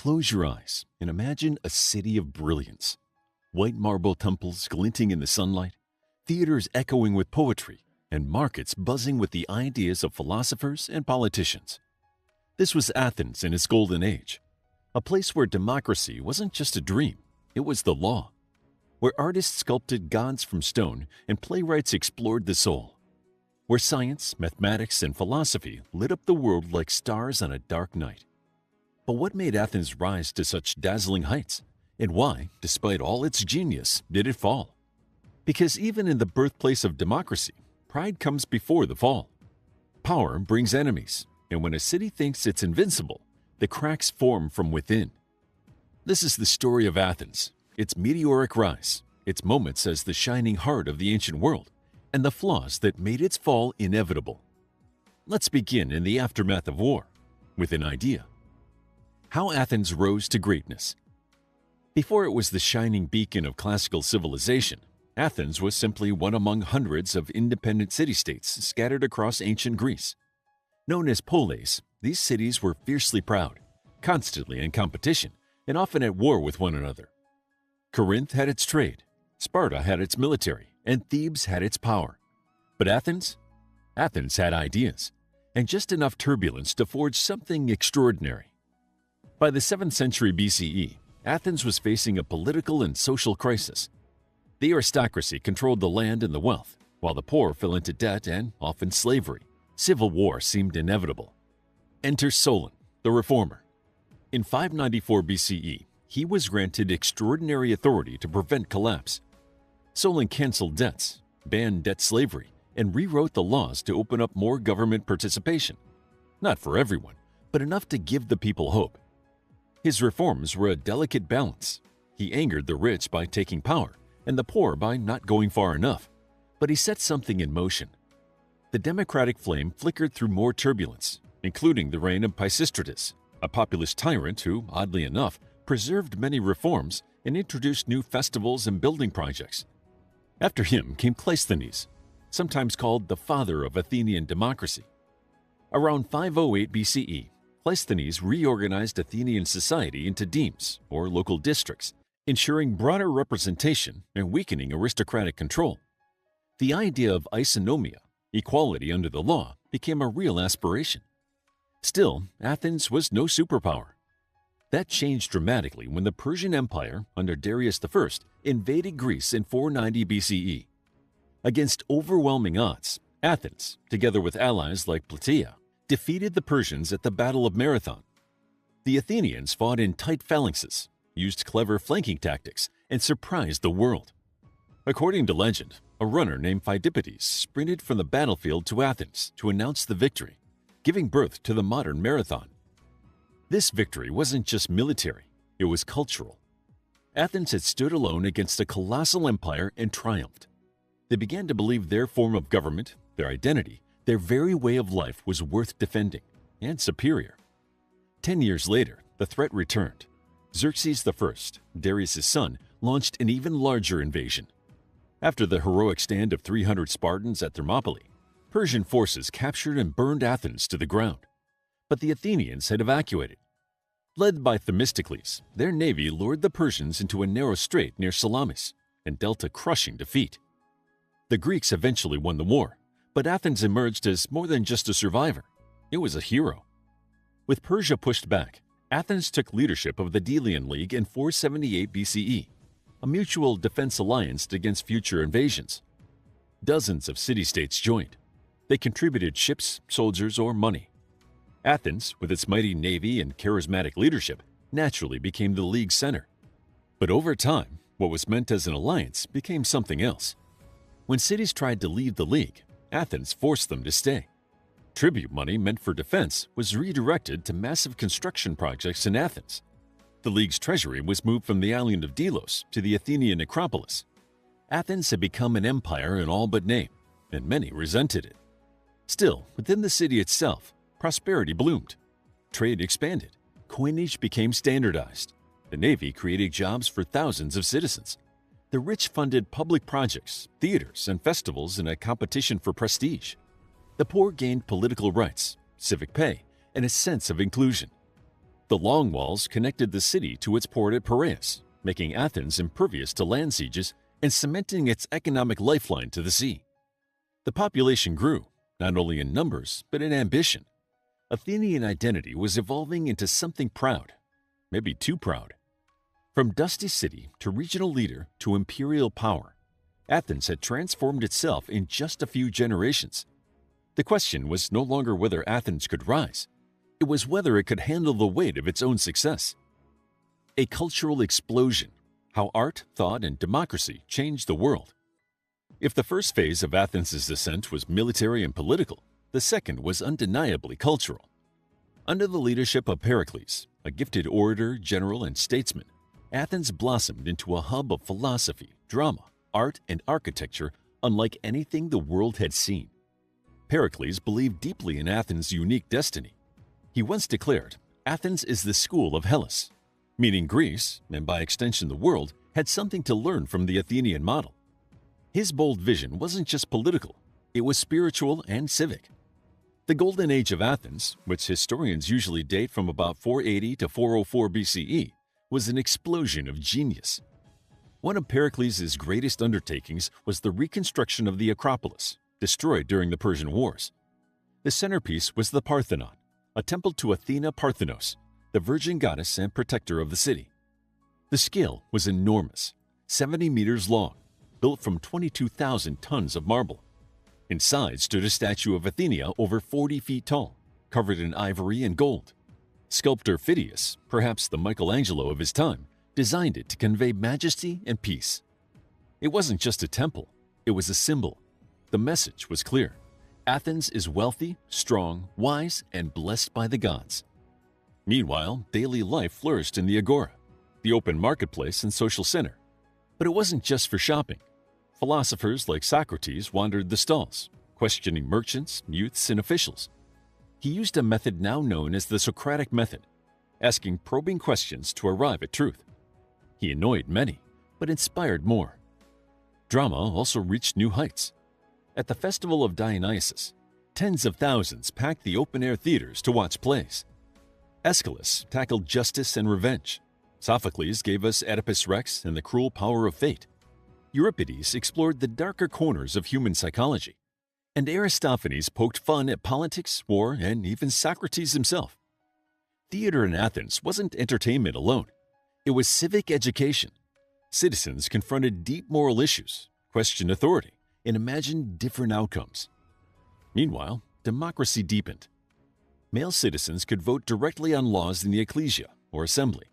Close your eyes and imagine a city of brilliance. White marble temples glinting in the sunlight, theaters echoing with poetry, and markets buzzing with the ideas of philosophers and politicians. This was Athens in its golden age, a place where democracy wasn't just a dream, it was the law, where artists sculpted gods from stone and playwrights explored the soul, where science, mathematics, and philosophy lit up the world like stars on a dark night. But what made Athens rise to such dazzling heights? And why, despite all its genius, did it fall? Because even in the birthplace of democracy, pride comes before the fall. Power brings enemies, and when a city thinks it's invincible, the cracks form from within. This is the story of Athens, its meteoric rise, its moments as the shining heart of the ancient world, and the flaws that made its fall inevitable. Let's begin in the aftermath of war, with an idea. How Athens rose to greatness. Before it was the shining beacon of classical civilization, Athens was simply one among hundreds of independent city-states scattered across ancient Greece. Known as polis, these cities were fiercely proud, constantly in competition, and often at war with one another. Corinth had its trade, Sparta had its military, and Thebes had its power. But Athens? Athens had ideas, and just enough turbulence to forge something extraordinary. By the 7th century BCE, Athens was facing a political and social crisis. The aristocracy controlled the land and the wealth, while the poor fell into debt and often slavery. Civil war seemed inevitable. Enter Solon, the reformer. In 594 BCE, he was granted extraordinary authority to prevent collapse. Solon canceled debts, banned debt slavery, and rewrote the laws to open up more government participation. Not for everyone, but enough to give the people hope. His reforms were a delicate balance. He angered the rich by taking power, and the poor by not going far enough. But he set something in motion. The democratic flame flickered through more turbulence, including the reign of Pisistratus, a populist tyrant who, oddly enough, preserved many reforms and introduced new festivals and building projects. After him came Cleisthenes, sometimes called the father of Athenian democracy. Around 508 BCE, Cleisthenes reorganized Athenian society into demes, or local districts, ensuring broader representation and weakening aristocratic control. The idea of isonomia, equality under the law, became a real aspiration. Still, Athens was no superpower. That changed dramatically when the Persian Empire, under Darius I, invaded Greece in 490 BCE. Against overwhelming odds, Athens, together with allies like Plataea, defeated the Persians at the Battle of Marathon. The Athenians fought in tight phalanxes, used clever flanking tactics, and surprised the world. According to legend, a runner named Phidippides sprinted from the battlefield to Athens to announce the victory, giving birth to the modern marathon. This victory wasn't just military, it was cultural. Athens had stood alone against a colossal empire and triumphed. They began to believe their form of government, their identity, their very way of life was worth defending and superior. 10 years later, the threat returned. Xerxes I, Darius' son, launched an even larger invasion. After the heroic stand of 300 Spartans at Thermopylae, Persian forces captured and burned Athens to the ground. But the Athenians had evacuated. Led by Themistocles, their navy lured the Persians into a narrow strait near Salamis and dealt a crushing defeat. The Greeks eventually won the war, but Athens emerged as more than just a survivor. It was a hero. With Persia pushed back, Athens took leadership of the Delian League in 478 BCE, a mutual defense alliance against future invasions. Dozens of city-states joined. They contributed ships, soldiers, or money. Athens, with its mighty navy and charismatic leadership, naturally became the League's center. But over time, what was meant as an alliance became something else. When cities tried to leave the League, Athens forced them to stay. Tribute money meant for defense was redirected to massive construction projects in Athens. The League's treasury was moved from the island of Delos to the Athenian Acropolis. Athens had become an empire in all but name, and many resented it. Still, within the city itself, prosperity bloomed. Trade expanded. Coinage became standardized. The Navy created jobs for thousands of citizens. The rich funded public projects, theaters, and festivals in a competition for prestige. The poor gained political rights, civic pay, and a sense of inclusion. The long walls connected the city to its port at Piraeus, making Athens impervious to land sieges and cementing its economic lifeline to the sea. The population grew, not only in numbers, but in ambition. Athenian identity was evolving into something proud, maybe too proud. From dusty city to regional leader to imperial power, Athens had transformed itself in just a few generations. The question was no longer whether Athens could rise. It was whether it could handle the weight of its own success. A cultural explosion, how art, thought, and democracy changed the world. If the first phase of Athens' ascent was military and political, the second was undeniably cultural. Under the leadership of Pericles, a gifted orator, general, and statesman, Athens blossomed into a hub of philosophy, drama, art, and architecture unlike anything the world had seen. Pericles believed deeply in Athens' unique destiny. He once declared, "Athens is the school of Hellas," meaning Greece, and by extension the world, had something to learn from the Athenian model. His bold vision wasn't just political, it was spiritual and civic. The Golden Age of Athens, which historians usually date from about 480 to 404 BCE, was an explosion of genius. One of Pericles' greatest undertakings was the reconstruction of the Acropolis, destroyed during the Persian Wars. The centerpiece was the Parthenon, a temple to Athena Parthenos, the virgin goddess and protector of the city. The scale was enormous, 70 meters long, built from 22,000 tons of marble. Inside stood a statue of Athena over 40 feet tall, covered in ivory and gold. Sculptor Phidias, perhaps the Michelangelo of his time, designed it to convey majesty and peace. It wasn't just a temple, it was a symbol. The message was clear. Athens is wealthy, strong, wise, and blessed by the gods. Meanwhile, daily life flourished in the agora, the open marketplace and social center. But it wasn't just for shopping. Philosophers like Socrates wandered the stalls, questioning merchants, youths, and officials. He used a method now known as the Socratic method, asking probing questions to arrive at truth. He annoyed many, but inspired more. Drama also reached new heights. At the festival of Dionysus, tens of thousands packed the open-air theaters to watch plays. Aeschylus tackled justice and revenge. Sophocles gave us Oedipus Rex and the cruel power of fate. Euripides explored the darker corners of human psychology. And Aristophanes poked fun at politics, war, and even Socrates himself. Theater in Athens wasn't entertainment alone. It was civic education. Citizens confronted deep moral issues, questioned authority, and imagined different outcomes. Meanwhile, democracy deepened. Male citizens could vote directly on laws in the ecclesia or assembly.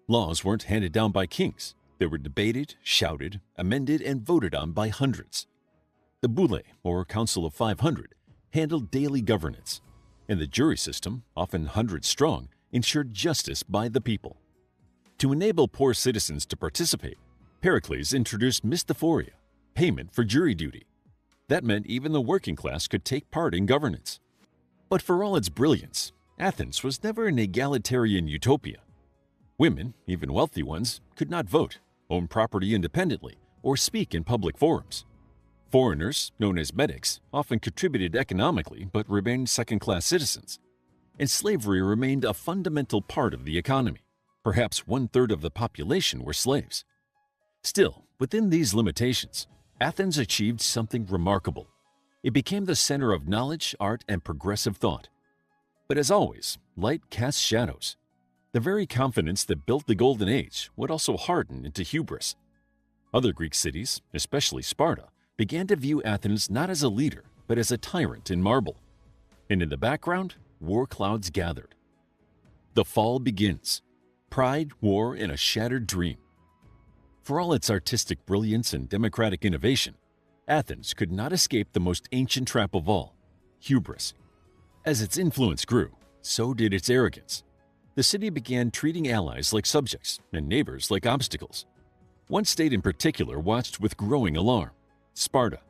Laws weren't handed down by kings. They were debated, shouted, amended, and voted on by hundreds. The Boule, or Council of 500, handled daily governance, and the jury system, often hundreds strong, ensured justice by the people. To enable poor citizens to participate, Pericles introduced misthoria, payment for jury duty. That meant even the working class could take part in governance. But for all its brilliance, Athens was never an egalitarian utopia. Women, even wealthy ones, could not vote, own property independently, or speak in public forums. Foreigners, known as metics, often contributed economically but remained second-class citizens. And slavery remained a fundamental part of the economy. Perhaps one-third of the population were slaves. Still, within these limitations, Athens achieved something remarkable. It became the center of knowledge, art, and progressive thought. But as always, light casts shadows. The very confidence that built the Golden Age would also harden into hubris. Other Greek cities, especially Sparta, began to view Athens not as a leader, but as a tyrant in marble. And in the background, war clouds gathered. The fall begins. Pride, war, and a shattered dream. For all its artistic brilliance and democratic innovation, Athens could not escape the most ancient trap of all, hubris. As its influence grew, so did its arrogance. The city began treating allies like subjects and neighbors like obstacles. One state in particular watched with growing alarm: Sparta.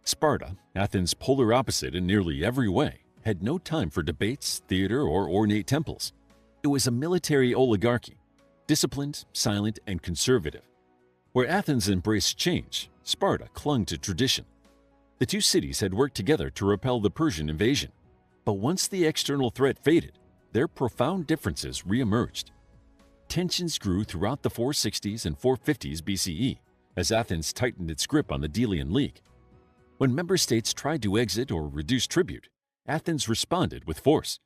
Sparta, Athens' polar opposite in nearly every way, had no time for debates, theater, or ornate temples. It was a military oligarchy, disciplined, silent, and conservative. Where Athens embraced change, Sparta clung to tradition. The two cities had worked together to repel the Persian invasion. But once the external threat faded, their profound differences re-emerged. Tensions grew throughout the 460s and 450s BCE as Athens tightened its grip on the Delian League. When member states tried to exit or reduce tribute, Athens responded with force.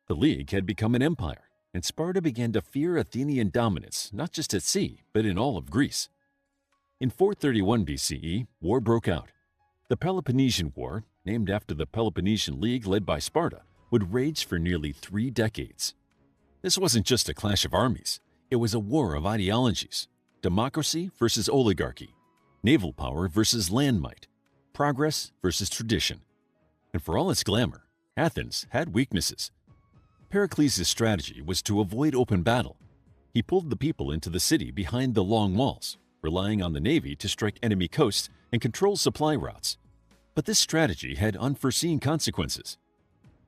The League had become an empire, and Sparta began to fear Athenian dominance not just at sea, but in all of Greece. In 431 BCE, war broke out. The Peloponnesian War, named after the Peloponnesian League led by Sparta, would rage for nearly 3 decades. This wasn't just a clash of armies, it was a war of ideologies: democracy versus oligarchy, naval power versus land might, progress versus tradition. And for all its glamour, Athens had weaknesses. Pericles' strategy was to avoid open battle. He pulled the people into the city behind the long walls, relying on the navy to strike enemy coasts and control supply routes. But this strategy had unforeseen consequences.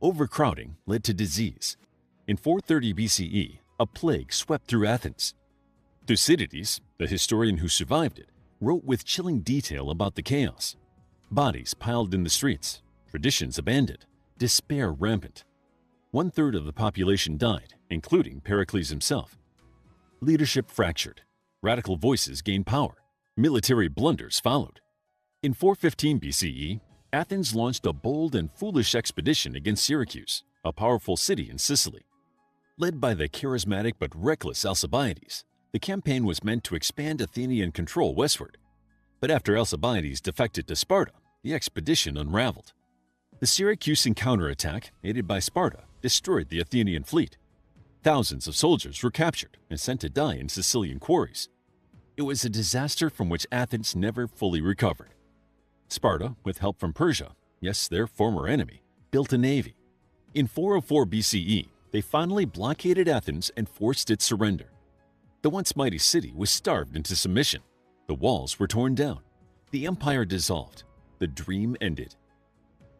Overcrowding led to disease. In 430 BCE, a plague swept through Athens. Thucydides, the historian who survived it, wrote with chilling detail about the chaos. Bodies piled in the streets, traditions abandoned, despair rampant. 1/3 of the population died, including Pericles himself. Leadership fractured. Radical voices gained power. Military blunders followed. In 415 BCE, Athens launched a bold and foolish expedition against Syracuse, a powerful city in Sicily. Led by the charismatic but reckless Alcibiades, the campaign was meant to expand Athenian control westward. But after Alcibiades defected to Sparta, the expedition unraveled. The Syracusan counterattack, aided by Sparta, destroyed the Athenian fleet. Thousands of soldiers were captured and sent to die in Sicilian quarries. It was a disaster from which Athens never fully recovered. Sparta, with help from Persia, yes, their former enemy, built a navy. In 404 BCE, they finally blockaded Athens and forced its surrender. The once mighty city was starved into submission. The walls were torn down. The empire dissolved. The dream ended.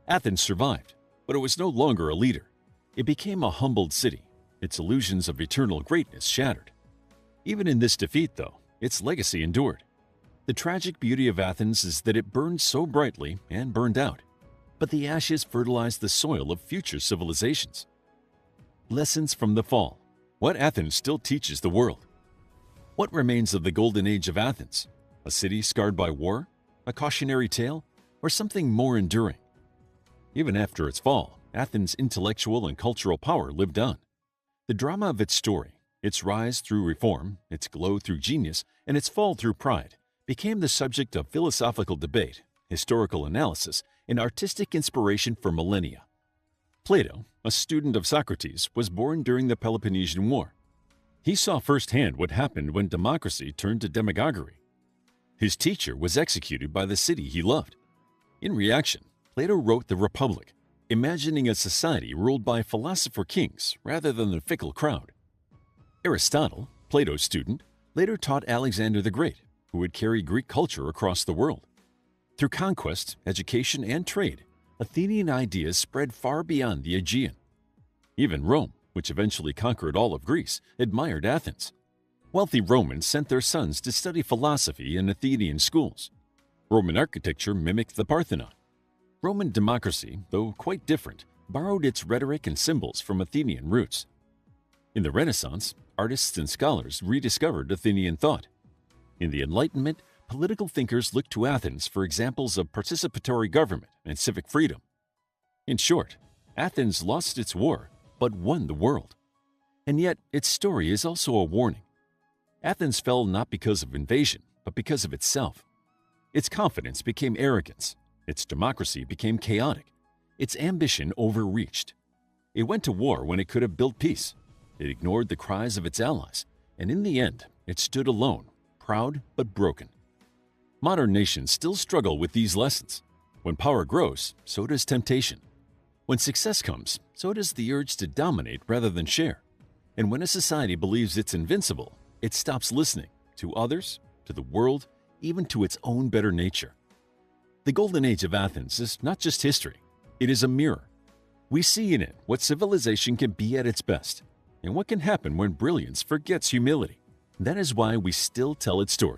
Athens survived, but it was no longer a leader. It became a humbled city, its illusions of eternal greatness shattered. Even in this defeat, though, its legacy endured. The tragic beauty of Athens is that it burned so brightly and burned out, but the ashes fertilized the soil of future civilizations. Lessons from the fall. What Athens still teaches the world. What remains of the Golden Age of Athens? A city scarred by war? A cautionary tale? Or something more enduring? Even after its fall, Athens' intellectual and cultural power lived on. The drama of its story, its rise through reform, its glow through genius, and its fall through pride, became the subject of philosophical debate, historical analysis, and artistic inspiration for millennia. Plato, a student of Socrates, was born during the Peloponnesian War. He saw firsthand what happened when democracy turned to demagoguery. His teacher was executed by the city he loved. In reaction, Plato wrote The Republic, imagining a society ruled by philosopher kings rather than the fickle crowd. Aristotle, Plato's student, later taught Alexander the Great, who would carry Greek culture across the world. Through conquest, education, and trade, Athenian ideas spread far beyond the Aegean. Even Rome, which eventually conquered all of Greece, admired Athens. Wealthy Romans sent their sons to study philosophy in Athenian schools. Roman architecture mimicked the Parthenon. Roman democracy, though quite different, borrowed its rhetoric and symbols from Athenian roots. In the Renaissance, artists and scholars rediscovered Athenian thought. In the Enlightenment, political thinkers looked to Athens for examples of participatory government and civic freedom. In short, Athens lost its war, but won the world. And yet, its story is also a warning. Athens fell not because of invasion, but because of itself. Its confidence became arrogance. Its democracy became chaotic. Its ambition overreached. It went to war when it could have built peace. It ignored the cries of its allies, and in the end, it stood alone, proud but broken. Modern nations still struggle with these lessons. When power grows, so does temptation. When success comes, so does the urge to dominate rather than share. And when a society believes it's invincible, it stops listening to others, to the world, even to its own better nature. The Golden Age of Athens is not just history, it is a mirror. We see in it what civilization can be at its best, and what can happen when brilliance forgets humility. That is why we still tell its story.